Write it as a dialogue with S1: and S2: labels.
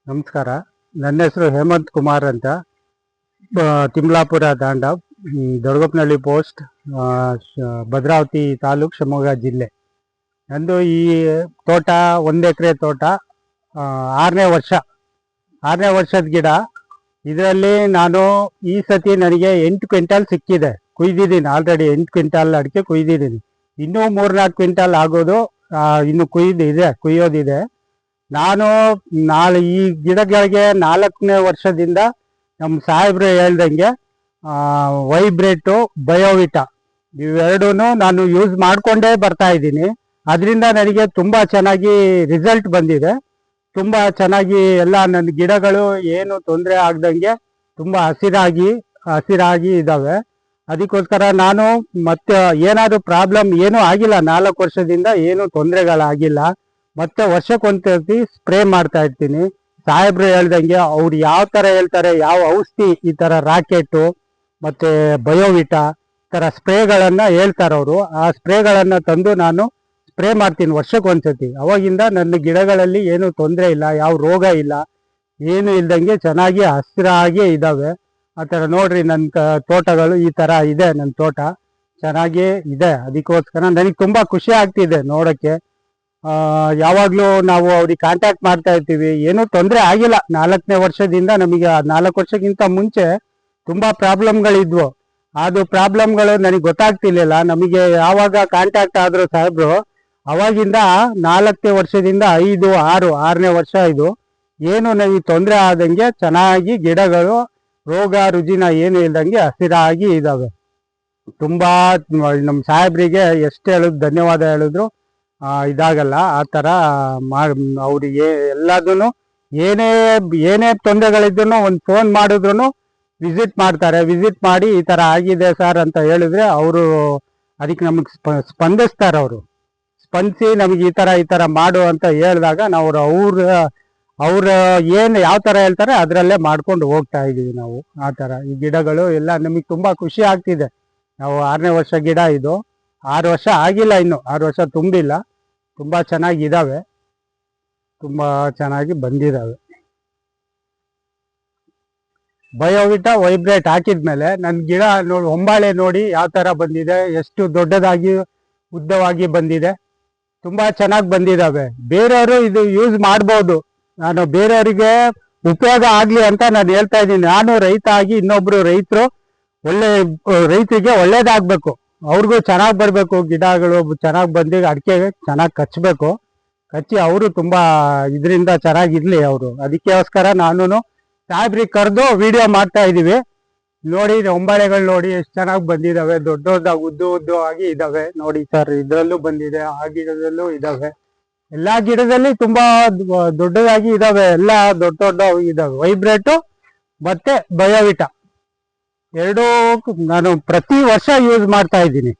S1: ನಮಸ್ಕಾರ. ನನ್ನ ಹೆಸರು ಹೇಮಂತ್ ಕುಮಾರ್ ಅಂತ. ತಿಮ್ಲಾಪುರ ತಾಂಡ, ದೊಡ್ಡಗೊಪ್ಪನಹಳ್ಳಿ ಪೋಸ್ಟ್, ಭದ್ರಾವತಿ ತಾಲೂಕು, ಶಿವಮೊಗ್ಗ ಜಿಲ್ಲೆ. ನಂದು ಈ ತೋಟ 1 ಎಕರೆ ತೋಟ, 6ನೇ ವರ್ಷದ ಗಿಡ. ಇದರಲ್ಲಿ ನಾನು ಈ ಸತಿ ನನಗೆ 8 ಕ್ವಿಂಟಾಲ್ ಸಿಕ್ಕಿದೆ. ಕುಯ್ದಿದ್ದೀನಿ ಆಲ್ರೆಡಿ. 8 ಕ್ವಿಂಟಾಲ್ ಅಡಿಕೆ ಕುಯ್ದಿದ್ದೀನಿ. ಇನ್ನೂ 3-4 ಕ್ವಿಂಟಾಲ್ ಆಗೋದು, ಇನ್ನು ಕುಯ್ಯೋದಿದೆ. ನಾನು ಈ ಗಿಡಗಳಿಗೆ 4ನೇ ವರ್ಷದಿಂದ ನಮ್ಮ ಸಾಹೇಬ್ರು ಹೇಳ್ದಂಗೆ ವೈಬ್ರೇಟು, ಬಯೋವಿಟಾ ಇವೆರಡೂ ನಾನು ಯೂಸ್ ಮಾಡಿಕೊಂಡೇ ಬರ್ತಾ ಇದ್ದೀನಿ. ಅದರಿಂದ ನನಗೆ ತುಂಬ ಚೆನ್ನಾಗಿ ರಿಸಲ್ಟ್ ಬಂದಿದೆ. ತುಂಬ ಚೆನ್ನಾಗಿ ಎಲ್ಲ ನನ್ನ ಗಿಡಗಳು ಏನು ತೊಂದರೆ ಆಗ್ದಂಗೆ ತುಂಬ ಹಸಿರಾಗಿ ಇದ್ದಾವೆ. ಅದಕ್ಕೋಸ್ಕರ ನಾನು ಮತ್ತೆ ಏನಾದರೂ ಪ್ರಾಬ್ಲಮ್ ಏನೂ ಆಗಿಲ್ಲ. 4 ವರ್ಷದಿಂದ ಏನೂ ತೊಂದರೆಗಳಾಗಿಲ್ಲ. ಮತ್ತೆ ವರ್ಷಕ್ಕೊಂದ್ಸತಿ ಸ್ಪ್ರೇ ಮಾಡ್ತಾ ಇರ್ತೀನಿ. ಸಾಹೇಬ್ರು ಹೇಳ್ದಂಗೆ ಅವ್ರು ಯಾವ ಥರ ಹೇಳ್ತಾರೆ, ಯಾವ ಔಷಧಿ, ಈ ಥರ ರಾಕೆಟು ಮತ್ತು ಬಯೋವಿಟಾ ಈ ಥರ ಸ್ಪ್ರೇಗಳನ್ನು ಹೇಳ್ತಾರೆ ಅವರು. ಆ ಸ್ಪ್ರೇಗಳನ್ನು ತಂದು ನಾನು ಸ್ಪ್ರೇ ಮಾಡ್ತೀನಿ ವರ್ಷಕ್ಕೊಂದ್ಸತಿ. ಅವಾಗಿಂದ ನನ್ನ ಗಿಡಗಳಲ್ಲಿ ಏನೂ ತೊಂದರೆ ಇಲ್ಲ, ಯಾವ ರೋಗ ಇಲ್ಲ, ಏನು ಇಲ್ದಂಗೆ ಚೆನ್ನಾಗಿ ಹಸಿರಾಗಿ ಇದ್ದಾವೆ. ಆ ಥರ ನೋಡ್ರಿ ನನ್ನ ತೋಟಗಳು ಈ ಥರ ಇದೆ. ನನ್ನ ತೋಟ ಚೆನ್ನಾಗೇ ಇದೆ. ಅದಕ್ಕೋಸ್ಕರ ನನಗೆ ತುಂಬ ಖುಷಿ ಆಗ್ತಿದೆ ನೋಡೋಕ್ಕೆ. ಯಾವಾಗಲೂ ನಾವು ಅವ್ರಿಗೆ ಕಾಂಟ್ಯಾಕ್ಟ್ ಮಾಡ್ತಾ ಇರ್ತೀವಿ. ಏನೂ ತೊಂದರೆ ಆಗಿಲ್ಲ 4ನೇ ವರ್ಷದಿಂದ. ನಮಗೆ 4 ವರ್ಷಕ್ಕಿಂತ ಮುಂಚೆ ತುಂಬ ಪ್ರಾಬ್ಲಮ್ಗಳಿದ್ವು. ಅದು ಪ್ರಾಬ್ಲಮ್ಗಳು ನನಗೆ ಗೊತ್ತಾಗ್ತಿರ್ಲಿಲ್ಲ. ನಮಗೆ ಯಾವಾಗ ಕಾಂಟ್ಯಾಕ್ಟ್ ಆದರು ಸಾಹೇಬ್ರು, ಅವಾಗಿಂದ 4ನೇ ವರ್ಷದಿಂದ 6ನೇ ವರ್ಷ ಇದು. ಏನು ನನಗೆ ತೊಂದರೆ ಆದಂಗೆ ಚೆನ್ನಾಗಿ ಗಿಡಗಳು ರೋಗ ರುಜಿನ ಏನು ಇಲ್ದಂಗೆ ಹಸಿರಾಗಿ ಇದ್ದಾವೆ. ತುಂಬ ನಮ್ಮ ಸಾಹೇಬ್ರಿಗೆ ಎಷ್ಟು ಹೇಳಿದ್ರು, ಧನ್ಯವಾದ ಹೇಳಿದ್ರು ಇದಾಗಲ್ಲ. ಆ ಥರ ಅವರಿಗೆ ಎಲ್ಲದೂ ಏನೇ ತೊಂದರೆಗಳಿದ್ರು ಒಂದು ಫೋನ್ ಮಾಡಿದ್ರು ವಿಸಿಟ್ ಮಾಡ್ತಾರೆ. ವಿಸಿಟ್ ಮಾಡಿ ಈ ಥರ ಆಗಿದೆ ಸರ್ ಅಂತ ಹೇಳಿದ್ರೆ ಅವರು ಅದಕ್ಕೆ ನಮಗೆ ಸ್ಪಂದಿಸ್ತಾರೆ. ಅವರು ಸ್ಪಂದಿಸಿ ನಮಗೆ ಈ ಥರ ಮಾಡು ಅಂತ ಹೇಳಿದಾಗ ನಾವು ಅವ್ರ ಏನು ಯಾವ ಥರ ಹೇಳ್ತಾರೆ ಅದರಲ್ಲೇ ಮಾಡ್ಕೊಂಡು ಹೋಗ್ತಾ ಇದ್ದೀವಿ ನಾವು. ಆ ಥರ ಈ ಗಿಡಗಳು ಎಲ್ಲ ನಮಗೆ ತುಂಬ ಖುಷಿ ಆಗ್ತಿದೆ. ನಾವು 6ನೇ ವರ್ಷ ಗಿಡ ಇದು. 6 ವರ್ಷ ಆಗಿಲ್ಲ, ಇನ್ನು 6 ವರ್ಷ ತುಂಬಿಲ್ಲ. ತುಂಬ ಚೆನ್ನಾಗಿದ್ದಾವೆ, ತುಂಬ ಚೆನ್ನಾಗಿ ಬಂದಿದ್ದಾವೆ. ಬಯೋವಿಟಾ ವೈಬ್ರೇಟ್ ಹಾಕಿದ್ಮೇಲೆ ನನ್ನ ಗಿಡ ನೋಡಿ, ಹೊಂಬಾಳೆ ನೋಡಿ ಯಾವ ಥರ ಬಂದಿದೆ, ಎಷ್ಟು ದೊಡ್ಡದಾಗಿ ಉದ್ದವಾಗಿ ಬಂದಿದೆ. ತುಂಬ ಚೆನ್ನಾಗಿ ಬಂದಿದ್ದಾವೆ. ಬೇರೆಯವರು ಇದು ಯೂಸ್ ಮಾಡ್ಬೋದು. ನಾನು ಬೇರೆಯವರಿಗೆ ಉಪಯೋಗ ಆಗಲಿ ಅಂತ ನಾನು ಹೇಳ್ತಾ ಇದ್ದೀನಿ. ನಾನು ರೈತ ಆಗಿ ಇನ್ನೊಬ್ರು ರೈತರಿಗೆ ಒಳ್ಳೇದಾಗಬೇಕು, ಅವ್ರಿಗೂ ಚೆನ್ನಾಗಿ ಬರಬೇಕು, ಗಿಡಗಳು ಚೆನ್ನಾಗಿ ಬಂದು ಅಡಿಕೆ ಚೆನ್ನಾಗಿ ಕಚ್ಚಿ ಅವರು ತುಂಬ ಇದರಿಂದ ಚೆನ್ನಾಗಿರ್ಲಿ ಅವರು. ಅದಕ್ಕೋಸ್ಕರ ನಾನು ಸಾಹೇಬ್ರಿಗೆ ಕರೆದು ವಿಡಿಯೋ ಮಾಡ್ತಾ ಇದ್ದೀವಿ. ನೋಡಿ ಹೊಂಬಾಳೆಗಳು ನೋಡಿ ಎಷ್ಟು ಚೆನ್ನಾಗಿ ಬಂದಿದ್ದಾವೆ, ದೊಡ್ಡದಾಗಿ ಉದ್ದವಾಗಿ ಇದ್ದಾವೆ ನೋಡಿ ಸರ್. ಇದರಲ್ಲೂ ಬಂದಿದೆ, ಆ ಗಿಡದಲ್ಲೂ ಇದ್ದಾವೆ. ಎಲ್ಲ ಗಿಡದಲ್ಲಿ ತುಂಬ ದೊಡ್ಡದಾಗಿ ಇದ್ದಾವೆ, ಎಲ್ಲ ದೊಡ್ಡ ಇದ್ದಾವೆ. ವೈಬ್ರೇಟು ಮತ್ತೆ ಬಯೋವಿಟಾ ಎರಡೂ ನಾನು ಪ್ರತಿ ವರ್ಷ ಯೂಸ್ ಮಾಡ್ತಾ ಇದ್ದೀನಿ.